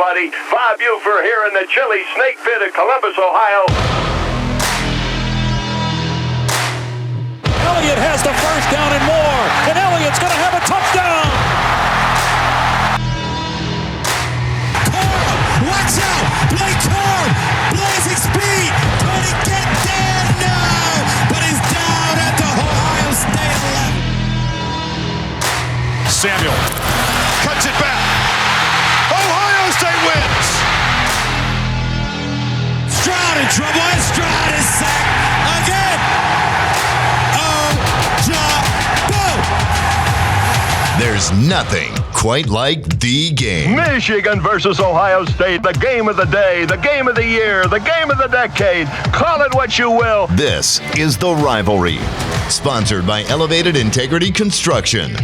everybody. Bob Ufer here in the chilly snake pit of Columbus, Ohio. Elliott has the first down and more, and Elliott's going to have a touchdown. Carr, watch out! Blake Carr, blazing speed. Can he get there? No, but he's down at the Ohio State 11. Samuel cuts it back. Ohio State wins. Stroud in trouble, and Stroud is sacked again. There's nothing quite like the game. Michigan versus Ohio State, the game of the day, the game of the year, the game of the decade. Call it what you will. This is The Rivalry, sponsored by Elevated Integrity Construction.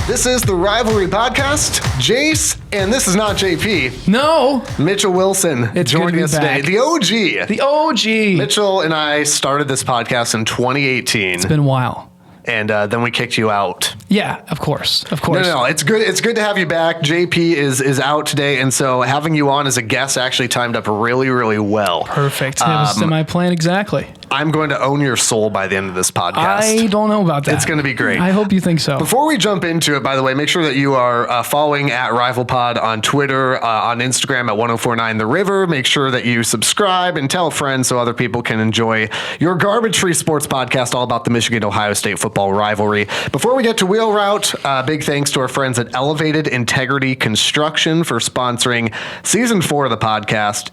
This is the Rivalry Podcast. Jace, and this is not JP. No. Mitchell Wilson It's joining us back. today. The OG. The OG. Mitchell and I started this podcast in 2018. It's been a while. And then we kicked you out. Yeah, of course. Of course. No, it's good. It's good to have you back. JP is out today, and so having you on as a guest actually timed up really, really well. Perfect. It was my plan exactly. I'm going to own your soul by the end of this podcast. I don't know about that. It's going to be great. I hope you think so. Before we jump into it, by the way, make sure that you are following at RivalPod on Twitter, on Instagram at 1049 The River. Make sure that you subscribe and tell friends so other people can enjoy your garbage-free sports podcast all about the Michigan-Ohio State football rivalry. Before we get to Wheel Route, big thanks to our friends at Elevated Integrity Construction for sponsoring Season 4 of the podcast.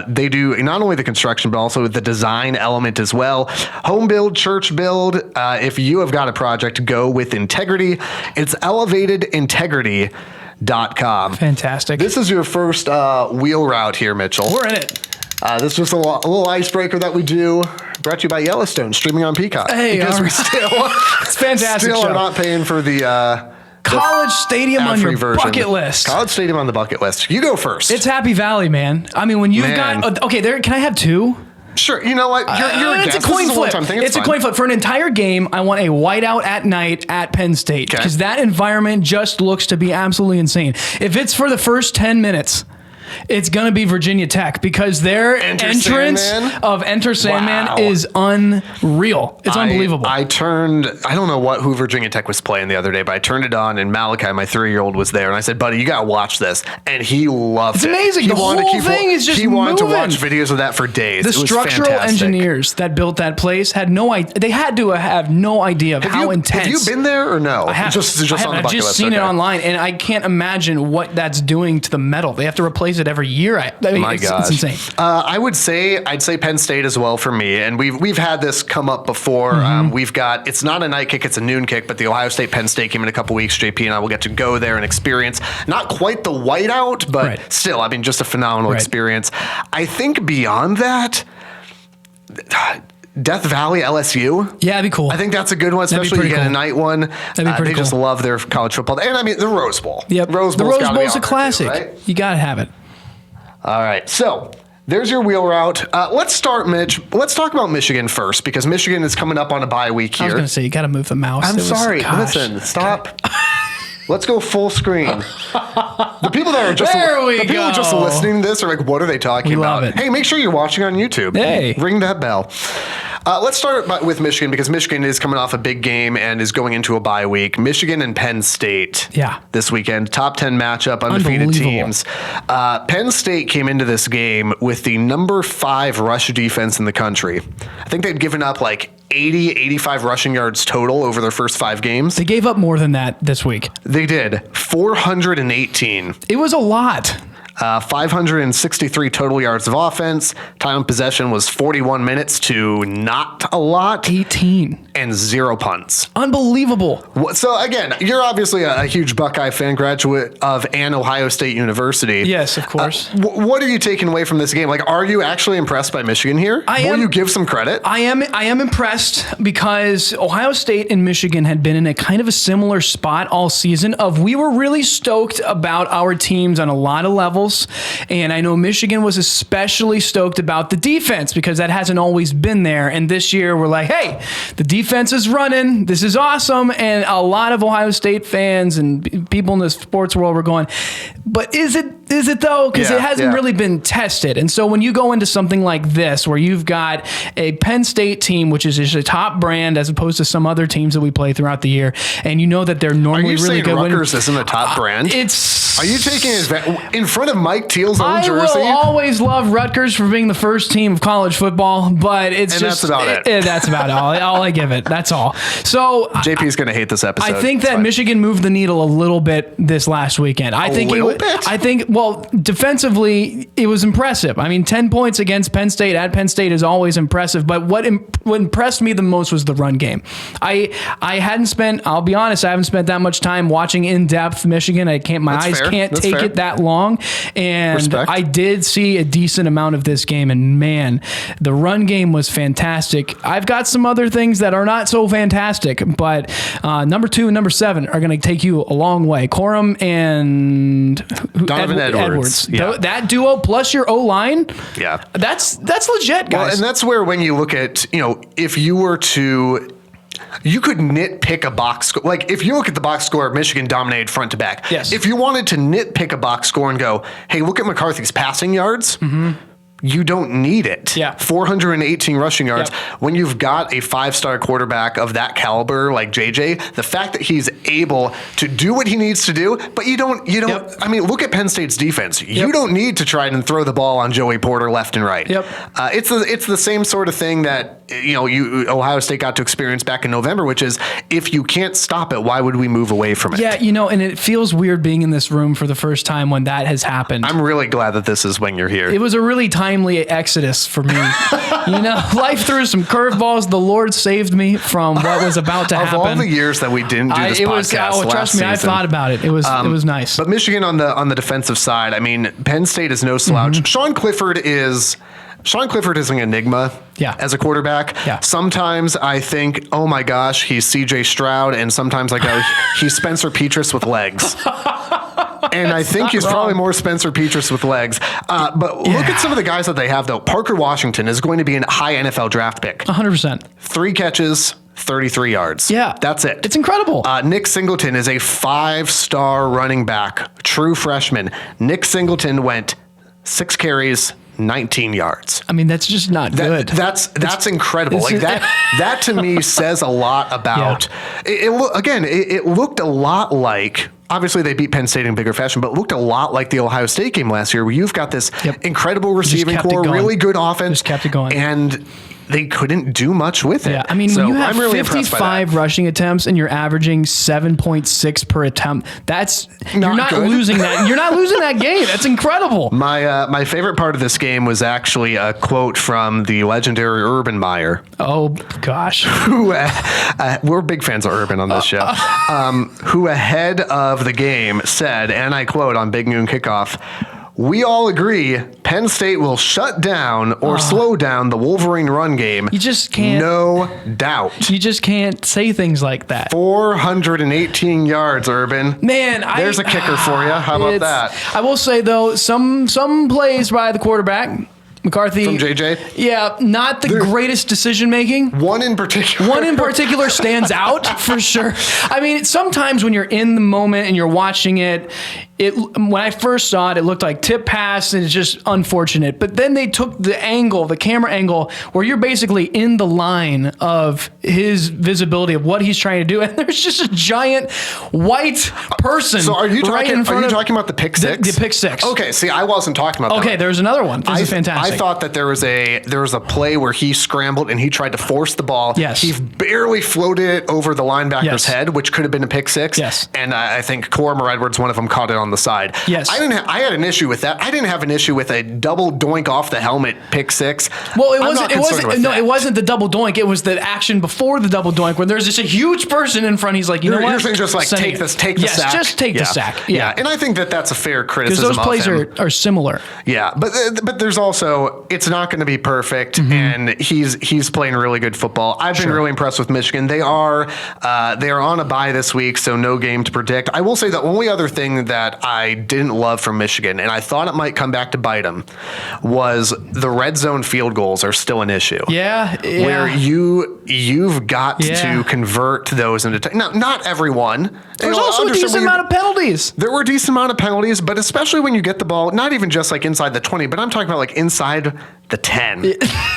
They do not only the construction, but also the design element as well. Home build, church build. If you have got a project, go with integrity. It's elevatedintegrity.com. Fantastic. This is your first wheel route here, Mitchell. We're in it. This is just a little icebreaker that we do. Brought to you by Yellowstone, streaming on Peacock. Hey, because we right. still, It's fantastic still show. are not paying for the College Stadium on your version. bucket list. College Stadium on the bucket list. You go first. It's Happy Valley, man. I mean, when you've got... Okay, there. Can I have two? Sure. You know what? You're a It's guest. a coin This is flip. one-time thing. It's a fine. coin flip. For an entire game, I want a whiteout at night at Penn State. Okay. Because that environment just looks to be absolutely insane. If it's for the first 10 minutes... It's going to be Virginia Tech because their entrance of Enter Sandman is unreal. It's unbelievable. I don't know who Virginia Tech was playing the other day, but I turned it on and Malachi, my 3-year-old, was there. And I said, buddy, you got to watch this. And he loved it. It's amazing. He The whole thing is just He wanted to moving. watch videos of that for days. The It was structural fantastic. engineers that built that place had no idea. They had to have no idea of how intense. Have you been there or no? I have. Just I on the haven't. bucket I've just list. seen it Okay. online, and I can't imagine what that's doing to the metal. They have to replace it every year. I mean, My gosh. it's insane. I'd say Penn State as well for me, and we've had this come up before. We've got, it's not a night kick, it's a noon kick, but the Ohio State Penn State game in a couple weeks. JP and I will get to go there and experience not quite the whiteout, but still, I mean, just a phenomenal experience. I think beyond that, Death Valley LSU. Yeah, that'd be cool. I think that's a good one, especially you get a night one. That'd be pretty they just cool. love their college football, and I mean the Rose Bowl. Yep. The Rose the Bowl's Rose gotta be Bowl's on a there classic. too, right? You gotta have it. All right, so there's your wheel route. Let's start, Mitch. Let's talk about Michigan first, because Michigan is coming up on a bye week here. I was gonna say you gotta move the mouse. I'm sorry. Listen, stop. Let's go full screen. The people that are just people just listening to this are like, what are they talking about? love it. Hey, make sure you're watching on YouTube. Hey. Ring that bell. Let's start with Michigan, because Michigan is coming off a big game and is going into a bye week. Michigan and Penn State this weekend. Top 10 matchup, undefeated teams. Penn State came into this game with the number 5 rush defense in the country. I think they'd given up like 85 rushing yards total over their first 5 games. They gave up more than that this week. They did. 418. It was a lot. 563 total yards of offense. Time of possession was 41 minutes to not a lot. 18. And 0 punts. Unbelievable. So again, you're obviously a huge Buckeye fan, graduate of an Ohio State University. Yes, of course. What are you taking away from this game? Like, are you actually impressed by Michigan here? Will you give some credit? I am impressed because Ohio State and Michigan had been in a kind of a similar spot all season of we were really stoked about our teams on a lot of levels. fundamentals. And I know Michigan was especially stoked about the defense because that hasn't always been there. And this year we're like, hey, the defense is running. This is awesome. And a lot of Ohio State fans and people in the sports world were going, but is it though? Because it hasn't really been tested. And so when you go into something like this, where you've got a Penn State team, which is just a top brand as opposed to some other teams that we play throughout the year, and you know that they're normally really good. Rutgers isn't a top brand? Are you taking in front of Mike Teal's old jersey? I will always love Rutgers for being the first team of college football, but that's about it. That's about all I give it. That's all. So JP's going to hate this episode. I think that Michigan moved the needle a little bit this last weekend. I think defensively it was impressive. I mean, 10 points against Penn State at Penn State is always impressive, but what impressed me the most was the run game. I'll be honest, I haven't spent that much time watching in-depth Michigan. My eyes can't take it that long, and Respect. I did see a decent amount of this game, and man, the run game was fantastic. I've got some other things that are not so fantastic, but number 2 and number 7 are going to take you a long way. Corum and Donovan Edwards. Yeah. That duo plus your O-line, yeah, that's legit, guys. Well, and that's where when you look at, if you were to, you could nitpick a box score. Like, if you look at the box score, Michigan dominated front to back. Yes. If you wanted to nitpick a box score and go, hey, look at McCarthy's passing yards, you don't need it. Yeah. 418 rushing yards. Yep. When you've got a 5-star quarterback of that caliber like JJ, the fact that he's able to do what he needs to do, but you don't. Yep. I mean, look at Penn State's defense. You don't need to try and throw the ball on Joey Porter left and right. Yep. It's the same sort of thing that Ohio State got to experience back in November, which is, if you can't stop it, why would we move away from it? Yeah, and it feels weird being in this room for the first time when that has happened. I'm really glad that this is when you're here. It was a really timely exodus for me. Life threw some curveballs. The Lord saved me from what was about to happen. Of all the years that we didn't do this podcast, trust me, I thought about it. It was nice. But Michigan on the defensive side, I mean, Penn State is no slouch. Sean Clifford is an enigma as a quarterback. Yeah. Sometimes I think, oh my gosh, he's CJ Stroud, and sometimes I go, he's Spencer Petras with legs. And I think he's probably more Spencer Petras with legs. But look at some of the guys that they have, though. Parker Washington is going to be a high NFL draft pick. 100%. 3 catches, 33 yards. Yeah. That's it. It's incredible. Nick Singleton is a 5-star running back, true freshman. Nick Singleton went 6 carries, 19 yards. I mean, that's just not good. That's incredible. Like that to me says a lot about it looked a lot like, obviously they beat Penn State in bigger fashion, but it looked a lot like the Ohio State game last year, where you've got this incredible receiving core, really good offense. Just kept it going. And they couldn't do much with it. Yeah, I mean, when you have 55 rushing attempts and you're averaging 7.6 per attempt, you're not losing that. You're not losing that game. That's incredible. My favorite part of this game was actually a quote from the legendary Urban Meyer. Oh gosh, who we're big fans of Urban on this show. Who ahead of the game said, and I quote on Big Noon Kickoff, "We all agree Penn State will shut down or slow down the Wolverine run game." You just can't. No doubt. You just can't say things like that. 418 yards, Urban. Man, there's a kicker for you. How about that? I will say, though, some plays by the quarterback, McCarthy. From JJ? Yeah, not the greatest decision making. One in particular stands out for sure. I mean, sometimes when you're in the moment and you're watching it, when I first saw it, it looked like tip pass, and it's just unfortunate. But then they took the camera angle, where you're basically in the line of his visibility of what he's trying to do, and there's just a giant white person. So are you talking about the pick six? The pick six. Okay, see, I wasn't talking about that. Okay, there's another one. This is fantastic. I thought that there was a play where he scrambled and he tried to force the ball. Yes. He barely floated it over the linebacker's head, which could have been a pick six. Yes. And I think Corum or Edwards, one of them, caught it on the side. Yes. I had an issue with that. I didn't have an issue with a double doink off the helmet pick six. Well, it wasn't the double doink. It was the action before the double doink, when there's just a huge person in front. He's like, you know what? You're saying just like take the sack. Just take the sack. Yeah. And I think that that's a fair criticism. Because those plays are similar. Yeah, but there's also So it's not going to be perfect, and he's playing really good football. I've been really impressed with Michigan. They are on a bye this week, so no game to predict. I will say the only other thing that I didn't love from Michigan, and I thought it might come back to bite them, was the red zone field goals are still an issue. Yeah. Where you've got to convert those into now. Not everyone. There's also a decent amount of penalties. There were a decent amount of penalties, but especially when you get the ball, not even just like inside the 20, but I'm talking about like inside the 10.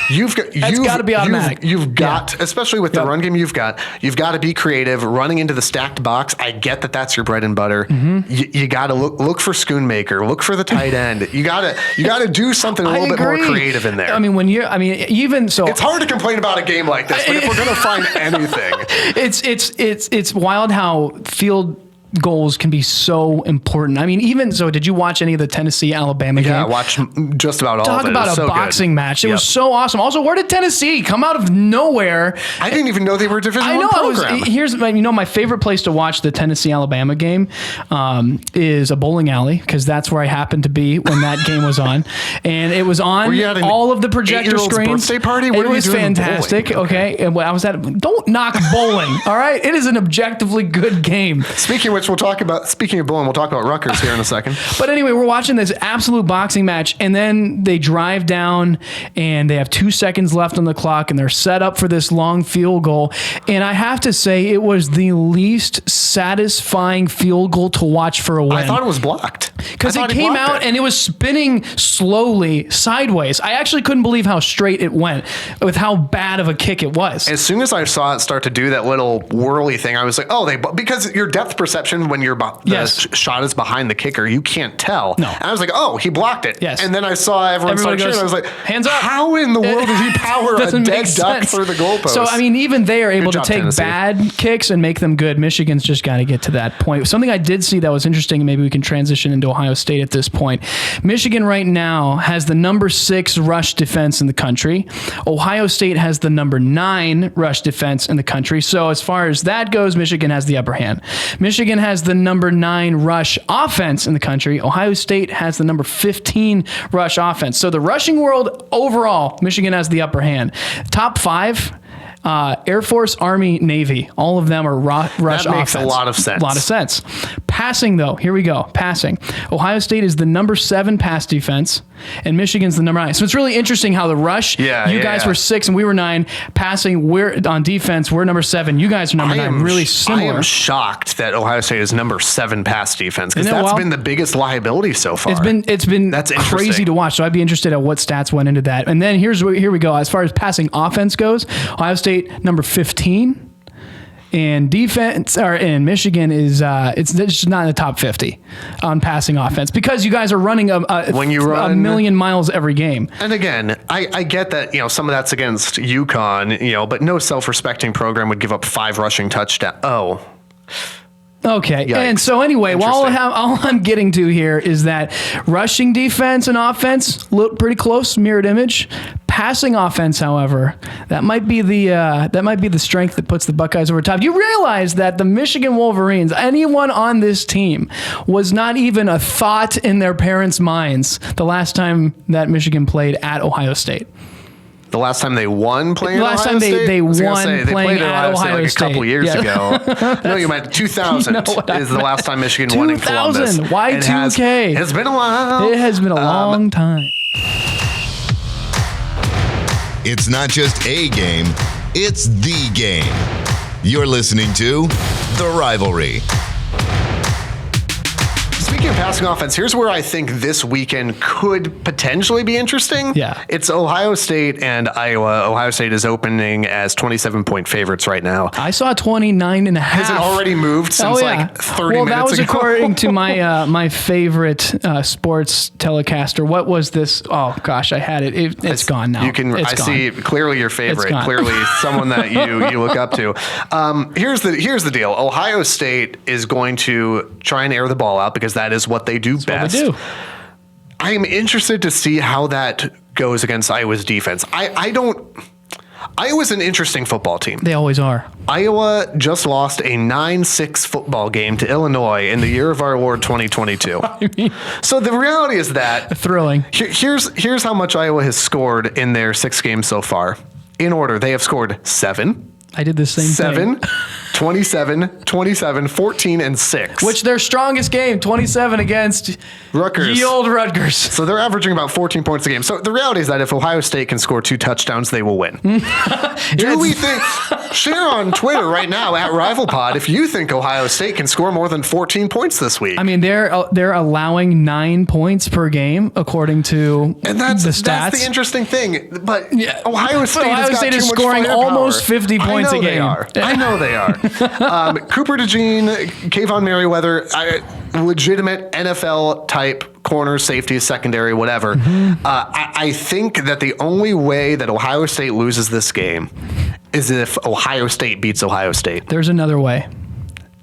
You've got to be automatic. You've got, especially with the run game, you've got to be creative. Running into the stacked box, I get that that's your bread and butter. You got to look for Schoonmaker, look for the tight end. You got to do something a little bit more creative in there. I mean, even so, it's hard to complain about a game like this, but if we're gonna find anything, it's wild how field goals can be so important. I mean, even so, did you watch any of the Tennessee-Alabama game? Yeah, I watched just about all of it. Talk about a boxing match. It was so awesome. Also, where did Tennessee come out of nowhere? I didn't even know they were a Division I program. Here's my favorite place to watch the Tennessee-Alabama game is a bowling alley, because that's where I happened to be when that game was on. And it was on all of the projector screens. Birthday party? It was fantastic. Okay. And I was at, don't knock bowling. All right. It is an objectively good game. Speaking of bowling, we'll talk about Rutgers here in a second. But anyway, we're watching this absolute boxing match, and then they drive down, and they have 2 seconds left on the clock, and they're set up for this long field goal. And I have to say, it was the least satisfying field goal to watch for a win. I thought it was blocked. Because it came out and it was spinning slowly sideways. I actually couldn't believe how straight it went with how bad of a kick it was. As soon as I saw it start to do that little whirly thing, I was like, because your depth perception when shot is behind the kicker, you can't tell. No. And I was like, he blocked it. Yes. And then I saw everyone start cheering. I was like, hands up. How in the world did he power a dead duck through the goalpost? So, I mean, even they are able to take Tennessee. bad kicks and make them good. Michigan's just got to get to that point. Something I did see that was interesting, and maybe we can transition into Ohio State at this point. Michigan right now has the number 6 rush defense in the country. Ohio State has the number 9 rush defense in the country. So as far as that goes, Michigan has the upper hand. Michigan has the number 9 rush offense in the country. Ohio State has the number 15 rush offense. So the rushing world overall, Michigan has the upper hand. Top 5, Air Force, Army, Navy. All of them are rush offense. That makes a lot of sense. A lot of sense. Passing, though, here we go. Passing. Ohio State is the number 7 pass defense, and Michigan's the number 9. So it's really interesting how the rush, you guys were 6 and we were 9. Passing, we're on defense, we're number 7. You guys are number 9. Really similar. I am shocked that Ohio State is number 7 pass defense, because that's been the biggest liability so far. It's been that's crazy to watch. So I'd be interested at what stats went into that. And then here we go. As far as passing offense goes, Ohio State number 15. And defense, or in Michigan is it's just not in the top 50 on passing offense, because you guys are running a million miles every game. And again, I get that some of that's against UConn, but no self-respecting program would give up 5 rushing touchdowns. Okay. Yikes. And so anyway, all I'm getting to here is that rushing defense and offense look pretty close, mirrored image. Passing offense, however, that might be the strength that puts the Buckeyes over top. You realize that the Michigan Wolverines, anyone on this team, was not even a thought in their parents' minds the last time that Michigan played at Ohio State. The last time they won playing the last time State? they won they playing at Ohio State a couple years ago. No, you meant 2000 is the last time Michigan won in Columbus. 2000. Y2K. It's been a while. It has been a long time. It's not just a game, it's the game. You're listening to The Rivalry. Speaking of passing offense, here's where I think this weekend could potentially be interesting. Yeah. It's Ohio State and Iowa. Ohio State is opening as 27-point favorites right now. I saw 29.5. Has it already moved since 30 minutes ago? Well, that was according to my my favorite sports telecaster. What was this? Oh, gosh, I had it. It's gone now. I see clearly your favorite, clearly someone that you look up to. Here's the deal. Ohio State is going to try and air the ball out, because that is what they do best. What they do. I am interested to see how that goes against Iowa's defense. Iowa's an interesting football team. They always are. Iowa just lost a 9-6 football game to Illinois in the year of our Lord 2022. So the reality is that Thrilling. Here's how much Iowa has scored in their 6 games so far. In order, they have scored 7. I did the same 7, thing. 27, 27, 14, and 6. Which their strongest game, 27 against Rutgers. ye old Rutgers. So they're averaging about 14 points a game. So the reality is that if Ohio State can score 2 touchdowns, they will win. Do we think? Share on Twitter right now at RivalPod if you think Ohio State can score more than 14 points this week. I mean, they're allowing 9 points per game according to the stats. That's the interesting thing. But Ohio State is scoring almost 50 points a game. I know they are. Cooper DeJean, Kayvon Merriweather, legitimate NFL type corner, safety, secondary, whatever. I think that the only way that Ohio State loses this game is if Ohio State beats Ohio State. There's another way.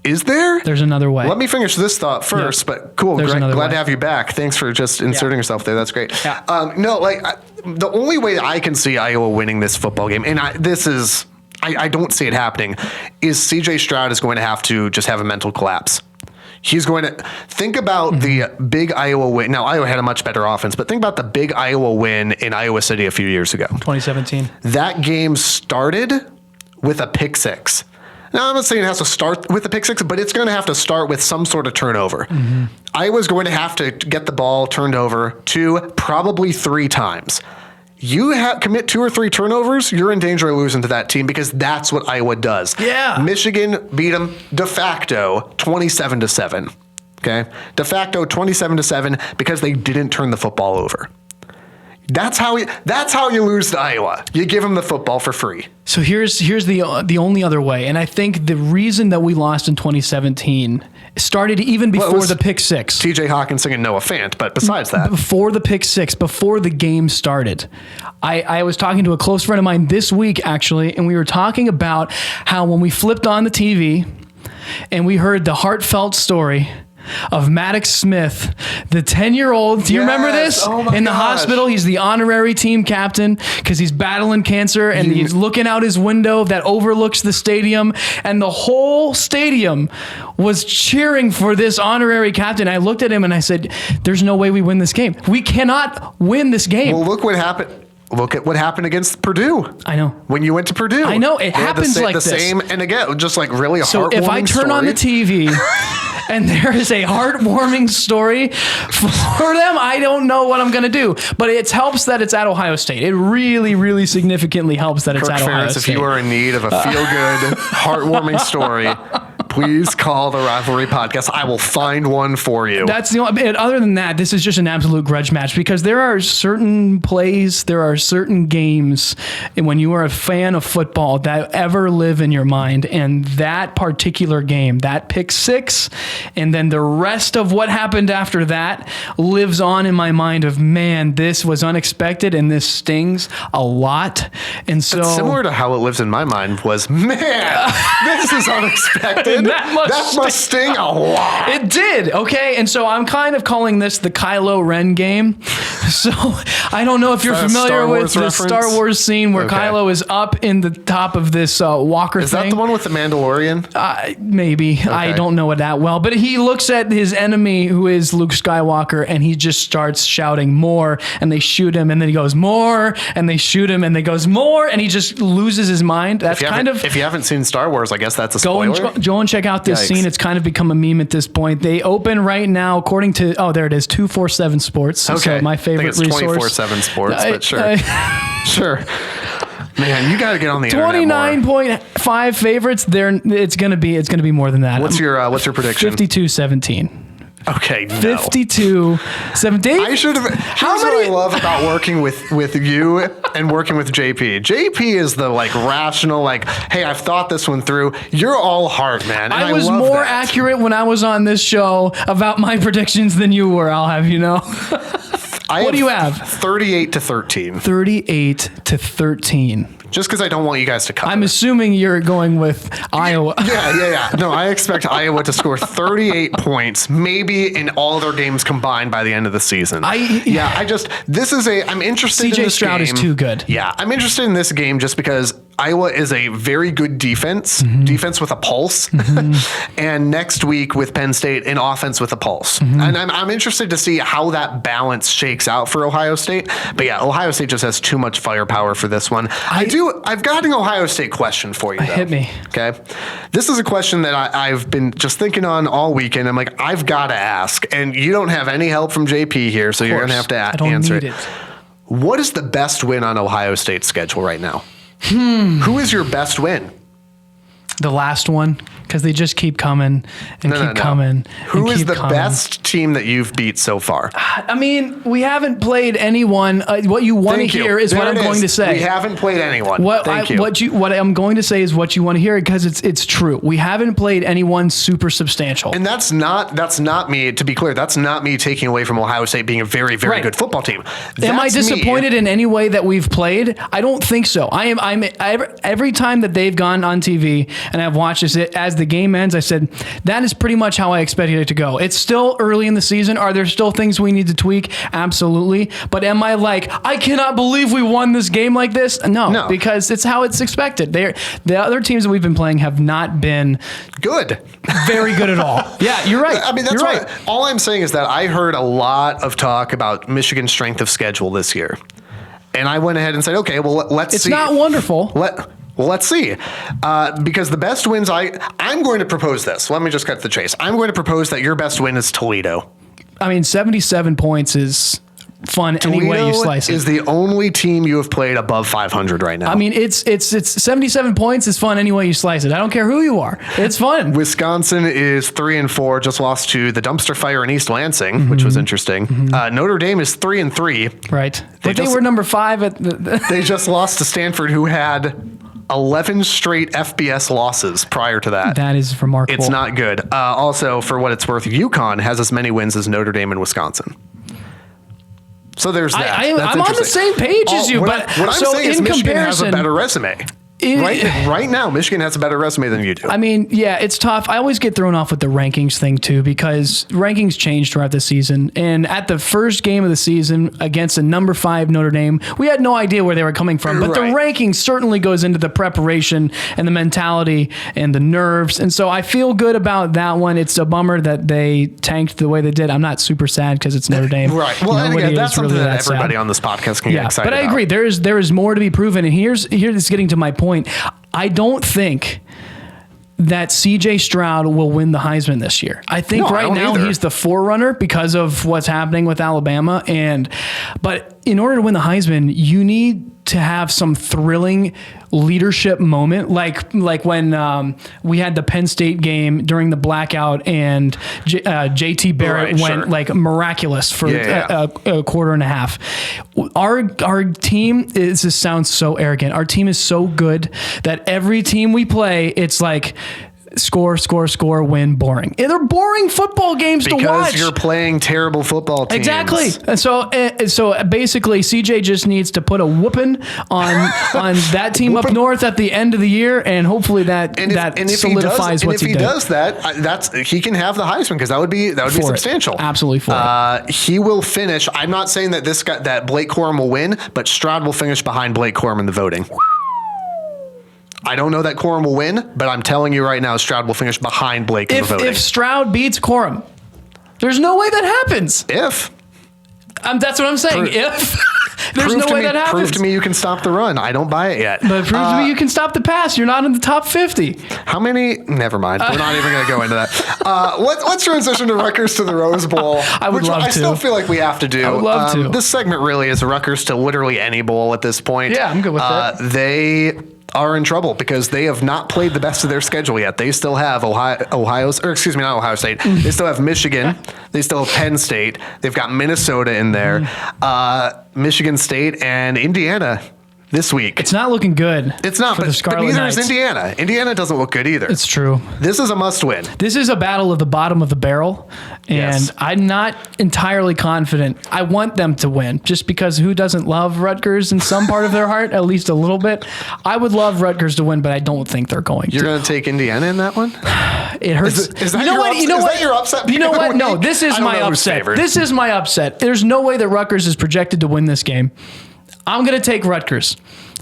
Is there? There's another way. Let me finish this thought first, but cool. Glad to have you back. Thanks for just inserting yourself there. That's great. Yeah. The only way I can see Iowa winning this football game, and I don't see it happening, is CJ Stroud is going to have to just have a mental collapse. He's going to think about the big Iowa win. Now, Iowa had a much better offense, but think about the big Iowa win in Iowa City a few years ago. 2017. That game started with a pick 6. Now, I'm not saying it has to start with a pick 6, but it's going to have to start with some sort of turnover. Iowa's going to have to get the ball turned over 2, probably 3 times. You commit 2 or 3 turnovers, you're in danger of losing to that team because that's what Iowa does. Yeah. Michigan beat them de facto 27-7. Okay? De facto 27-7 because they didn't turn the football over. That's how you lose to Iowa. You give them the football for free. So here's the only other way, and I think the reason that we lost in 2017 started even before the pick 6. T.J. Hawkinson and Noah Fant, but besides that, before the pick 6, before the game started, I was talking to a close friend of mine this week actually, and we were talking about how when we flipped on the TV and we heard the heartfelt story of Maddox Smith, the 10-year-old. Do you remember this? Oh in the hospital, he's the honorary team captain because he's battling cancer and he's looking out his window that overlooks the stadium, and the whole stadium was cheering for this honorary captain. I looked at him and I said, there's no way we win this game. We cannot win this game. Well, look what happened. Look at what happened against Purdue. I know. When you went to Purdue. I know. It happens like this. The same, and again, just like really a heartwarming story. So if I turn on the TV and there is a heartwarming story for them, I don't know what I'm going to do. But it helps that it's at Ohio State. It really, really significantly helps that it's at Ohio State. If you are in need of a feel-good, heartwarming story, please call the Rivalry Podcast. I will find one for you. That's the only. Other than that, this is just an absolute grudge match because there are certain plays, there are certain games, and when you are a fan of football that ever live in your mind, and that particular game, that pick 6, and then the rest of what happened after that lives on in my mind of, man, this was unexpected and this stings a lot. And so it's similar to how it lives in my mind was, man, this is unexpected. That must sting a lot. It did. Okay. And so I'm kind of calling this the Kylo Ren game. So I don't know if you're familiar with the Star Wars scene where Kylo is up in the top of this walker thing. Is that the one with the Mandalorian? Maybe. Okay. I don't know it that well. But he looks at his enemy, who is Luke Skywalker, and he just starts shouting more, and they shoot him, and then he goes more, and they shoot him, and they goes more, and he just loses his mind. That's if you haven't seen Star Wars, I guess that's a spoiler. Go and check out this scene. It's kind of become a meme at this point. They open right now, according to, there it is, 247 Sports. Okay. So my favorite resource. 24/7 Sports, but sure. Sure. Man, you got to get on the internet 29.5 favorites. It's going to be more than that. What's your prediction? 52-17. Okay, no. 52-17. I should have. Here's what I love about working with you and working with JP. JP is the rational, hey, I've thought this one through. You're all hard, man. And I was more accurate when I was on this show about my predictions than you were, I'll have you know. What do you have? 38-13. 38-13. Just because I don't want you guys to cover. I'm assuming you're going with Iowa. Yeah. No, I expect Iowa to score 38 points, maybe in all their games combined by the end of the season. I'm interested in CJ this Stroud game. is too good. Yeah, I'm interested in this game just because Iowa is a very good defense with a pulse. And next week with Penn State, an offense with a pulse. And I'm interested to see how that balance shakes out for Ohio State. But yeah, Ohio State just has too much firepower for this one. I've got an Ohio State question for you, though. Hit me. Okay. This is a question that I've been just thinking on all weekend. I'm like, I've got to ask. And you don't have any help from JP here, so you're going to have to answer it. What is the best win on Ohio State's schedule right now? Who is your best win? The last one, because they just keep coming and keep coming. Who is the best team that you've beat so far? I mean, we haven't played anyone. What you want to hear is what I'm going to say. We haven't played anyone. What I'm going to say is what you want to hear because it's true. We haven't played anyone super substantial. And that's not me. To be clear, that's not me taking away from Ohio State being a very, very good football team. Am I disappointed in any way that we've played? I don't think so. Every time that they've gone on TV and I've watched this, as the game ends, I said, that is pretty much how I expected it to go. It's still early in the season. Are there still things we need to tweak? Absolutely. But am I like, I cannot believe we won this game like this? No. Because it's how it's expected. The other teams that we've been playing have not been good. Very good at all. Yeah, you're right. I mean, that's right. All I'm saying is that I heard a lot of talk about Michigan's strength of schedule this year. And I went ahead and said, okay, well, let's see. It's not wonderful. Well, let's see. Because the best wins, I'm going to propose this. Let me just cut to the chase. I'm going to propose that your best win is Toledo. I mean, 77 points is fun any way you slice it. Toledo is the only team you have played above 500 right now. I mean, it's 77 points is fun any way you slice it. I don't care who you are. It's fun. Wisconsin is 3-4, just lost to the dumpster fire in East Lansing, which was interesting. Notre Dame is 3-3. Right. They were number 5 at They just lost to Stanford, who had 11 straight FBS losses prior to that. That is remarkable. It's not good. Also, for what it's worth, UConn has as many wins as Notre Dame and Wisconsin. So there's that. I'm on the same page as you, what I'm saying is Michigan has a better resume. Right now, Michigan has a better resume than you do. I mean, yeah, it's tough. I always get thrown off with the rankings thing, too, because rankings change throughout the season. And at the first game of the season against a number 5 Notre Dame, we had no idea where they were coming from. But the ranking certainly goes into the preparation and the mentality and the nerves. And so I feel good about that one. It's a bummer that they tanked the way they did. I'm not super sad because it's Notre Dame. Right. Well, and again, that's something that everybody on this podcast can get excited about. But I agree. There is more to be proven. And here's getting to my point. I don't think that CJ Stroud will win the Heisman this year. I think right now he's the forerunner because of what's happening with Alabama. But in order to win the Heisman, you need to have some thrilling leadership moment, like when we had the Penn State game during the blackout and JT Barrett went like miraculous for a quarter and a half. Our team this sounds so arrogant. Our team is so good that every team we play, it's like score, win, boring. They're boring football games to watch. Because you're playing terrible football teams. Exactly. And so basically, CJ just needs to put a whooping on that team up north at the end of the year, and hopefully that solidifies what he did. If he does that, he can have the Heisman because that would be substantial. Absolutely for it. He will finish. I'm not saying that that Blake Corum will win, but Stroud will finish behind Blake Corum in the voting. I don't know that Corum will win, but I'm telling you right now, Stroud will finish behind Blake in the voting. If Stroud beats Corum, there's no way that happens. That's what I'm saying. There's no way that happens. Prove to me you can stop the run. I don't buy it yet. But prove to me you can stop the pass. You're not in the top 50. How many? Never mind. We're not even going to go into that. Let's transition to Rutgers to the Rose Bowl. I would love to. I still feel like we have to do. I would love to. This segment really is Rutgers to literally any bowl at this point. Yeah, I'm good with that. They are in trouble because they have not played the best of their schedule yet. They still have not Ohio State. They still have Michigan. They still have Penn State. They've got Minnesota in there. Michigan State and Indiana. this week. It's not looking good. It's not, but neither is Indiana. Indiana doesn't look good either. It's true. This is a must-win. This is a battle of the bottom of the barrel, and I'm not entirely confident. I want them to win, just because who doesn't love Rutgers in some part of their heart, at least a little bit? I would love Rutgers to win, but I don't think they're going to. You're going to take Indiana in that one? It hurts. Is that your upset? You know what? No, this is my upset. This is my upset. There's no way that Rutgers is projected to win this game. I'm going to take Rutgers.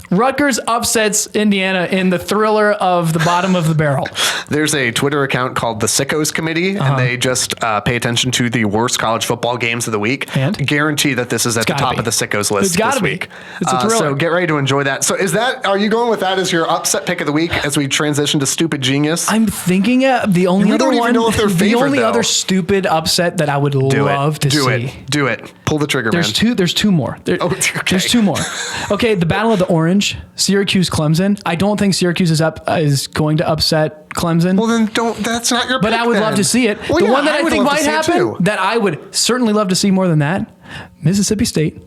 Rutgers upsets Indiana in the thriller of the bottom of the barrel. There's a Twitter account called the Sickos Committee, and they just pay attention to the worst college football games of the week. And guarantee that this is at the top of the Sickos list this week. It's a thriller. So get ready to enjoy that. So are you going with that as your upset pick of the week as we transition to Stupid Genius? I'm thinking the only other one. Know if they're the only other stupid upset that I would love to see. Do it. Pull the trigger, There's two more. There's two more. Okay, the Battle of the Orange. Syracuse Clemson. I don't think Syracuse is going to upset Clemson. Well, then that's not your pick. But I would love to see it. Well, the one that I think might happen, that I would certainly love to see more than that, Mississippi State,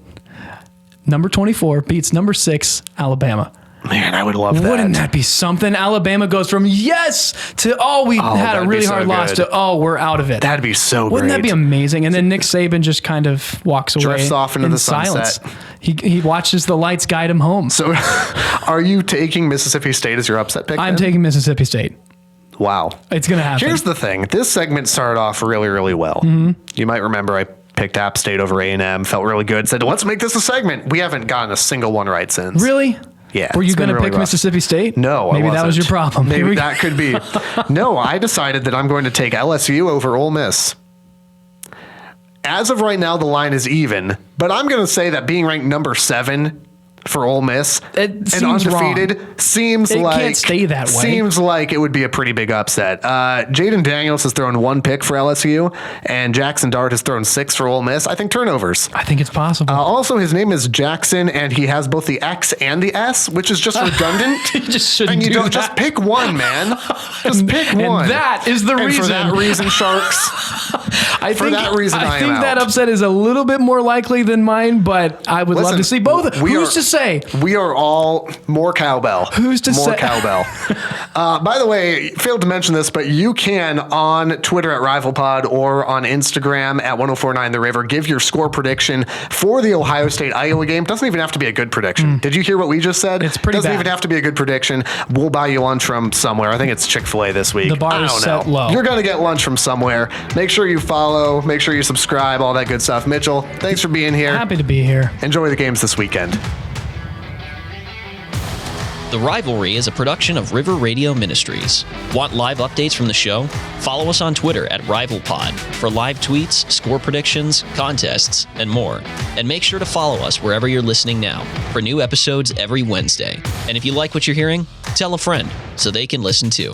number 24, beats number 6, Alabama. Man, I would love that. Wouldn't that be something? Alabama goes from yes to we had a really hard loss to we're out of it. That'd be so great. Wouldn't that be amazing? And then Nick Saban just kind of walks away, drifts off into the silence. sunset. He watches the lights guide him home. So, are you taking Mississippi State as your upset pick? I'm taking Mississippi State. Wow, it's gonna happen. Here's the thing: this segment started off really, really well. Mm-hmm. You might remember I picked App State over A&M. Felt really good. Said let's make this a segment. We haven't gotten a single one right since. Really? Yeah. Were you going to pick Mississippi State? No, maybe that was your problem. Maybe that could be. No, I decided that I'm going to take LSU over Ole Miss. As of right now, the line is even, but I'm going to say that being ranked number 7 for Ole Miss and undefeated seems like can't stay that way. Seems like it would be a pretty big upset. Jaden Daniels has thrown 1 pick for LSU, and Jackson Dart has thrown 6 for Ole Miss. I think turnovers. I think it's possible. Also, his name is Jackson, and he has both the X and the S, which is just redundant. You just shouldn't. And you just pick one, man. Just pick one. And that is the reason. For that reason, Sharks. I think that upset is a little bit more likely than mine, but I would love to see both. Who's to say? We are all more cowbell. Who's to say? More cowbell. By the way, failed to mention this, but you can on Twitter at RivalPod or on Instagram at 1049 The River give your score prediction for the Ohio State Iowa game. Doesn't even have to be a good prediction. Did you hear what we just said? It's pretty Doesn't bad. even have to be a good prediction. We'll buy you lunch from somewhere. I think it's Chick-fil-A this week. The bar is set low. You're going to get lunch from somewhere. Make sure you follow. Make sure you subscribe. All that good stuff. Mitchell, thanks for being here. Happy to be here. Enjoy the games this weekend. The Rivalry is a production of River Radio Ministries. Want live updates from the show? Follow us on Twitter at RivalPod for live tweets, score predictions, contests, and more. And make sure to follow us wherever you're listening now for new episodes every Wednesday. And if you like what you're hearing, tell a friend so they can listen too.